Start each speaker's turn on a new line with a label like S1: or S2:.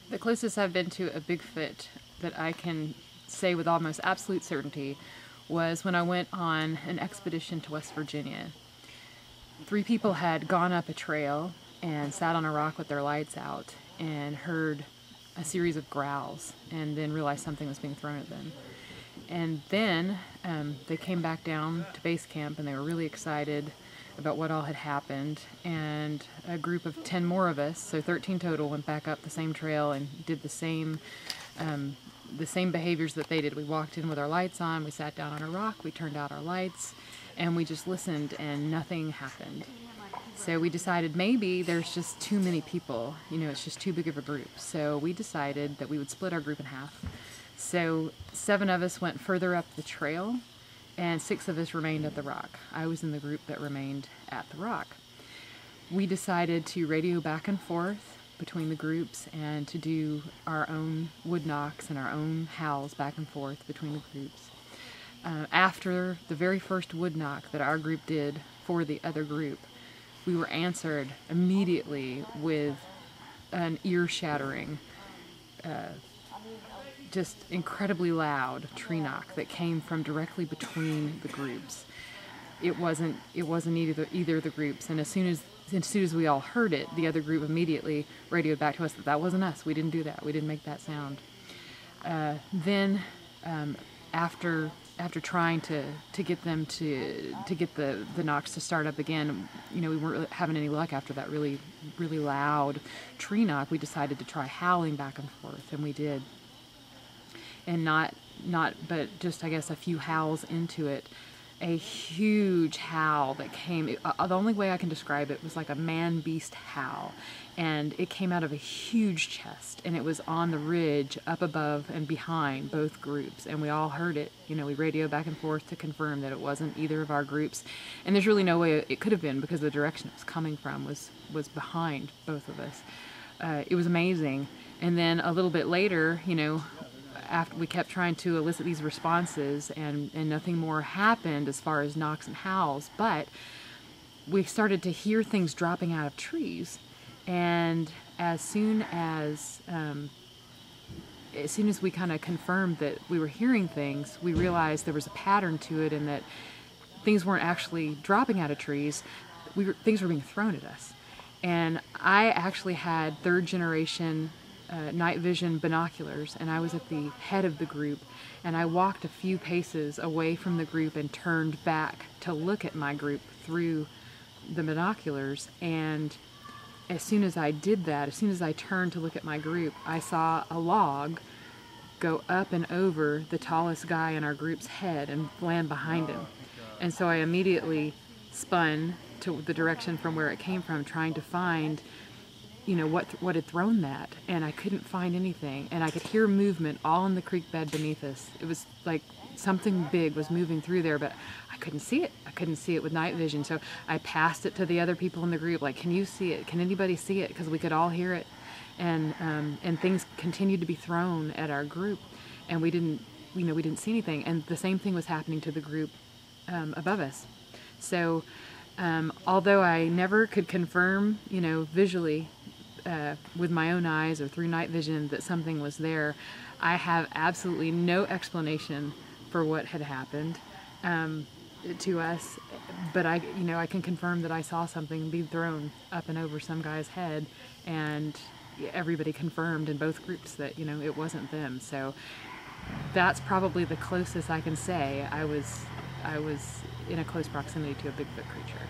S1: The closest I've been to a Bigfoot that I can say with almost absolute certainty was when I went on an expedition to West Virginia. 3 people had gone up a trail and sat on a rock with their lights out and heard a series of growls and then realized something was being thrown at them. And then they came back down to base camp and they were really excited about what all had happened, and a group of 10 more of us, so 13 total, went back up the same trail and did the same behaviors that they did. We walked in with our lights on, we sat down on a rock, we turned out our lights, and we just listened, and nothing happened. So we decided maybe there's just too many people, it's just too big of a group. So we decided that we would split our group in half. So 7 of us went further up the trail, and 6 of us remained at the rock. I was in the group that remained at the rock. We decided to radio back and forth between the groups and to do our own wood knocks and our own howls back and forth between the groups. After the very first wood knock that our group did for the other group, we were answered immediately with an ear-shattering, just incredibly loud tree knock that came from directly between the groups. It wasn't either of the groups, and as soon as we all heard it, the other group immediately radioed back to us that wasn't us. We didn't do that. We didn't make that sound. Then after trying to get them to get the knocks to start up again, we weren't really having any luck after that really loud tree knock. We decided to try howling back and forth, and we did. And but just, I guess, a few howls into it, a huge howl that came, the only way I can describe it was like a man-beast howl, and it came out of a huge chest, and it was on the ridge up above and behind both groups, and we all heard it. We radioed back and forth to confirm that it wasn't either of our groups, and there's really no way it could have been, because the direction it was coming from was behind both of us. It was amazing. And then a little bit later, after we kept trying to elicit these responses, and nothing more happened as far as knocks and howls, but we started to hear things dropping out of trees. And as soon as we kind of confirmed that we were hearing things, we realized there was a pattern to it, and that things weren't actually dropping out of trees. Things were being thrown at us. And I actually had 3rd generation night vision binoculars, and I was at the head of the group, and I walked a few paces away from the group and turned back to look at my group through the binoculars. And as soon as I did that, as soon as I turned to look at my group, I saw a log go up and over the tallest guy in our group's head and land behind him. And so I immediately spun to the direction from where it came from, trying to find what had thrown that, and I couldn't find anything, and I could hear movement all in the creek bed beneath us. It was like something big was moving through there, but I couldn't see it. I couldn't see it with night vision, so I passed it to the other people in the group, like, can you see it? Can anybody see it? Because we could all hear it, and things continued to be thrown at our group, and we didn't see anything, and the same thing was happening to the group above us. So although I never could confirm, visually, with my own eyes or through night vision that something was there, I have absolutely no explanation for what had happened to us. But I can confirm that I saw something be thrown up and over some guy's head, and everybody confirmed in both groups that it wasn't them. So that's probably the closest I can say I was in a close proximity to a Bigfoot creature.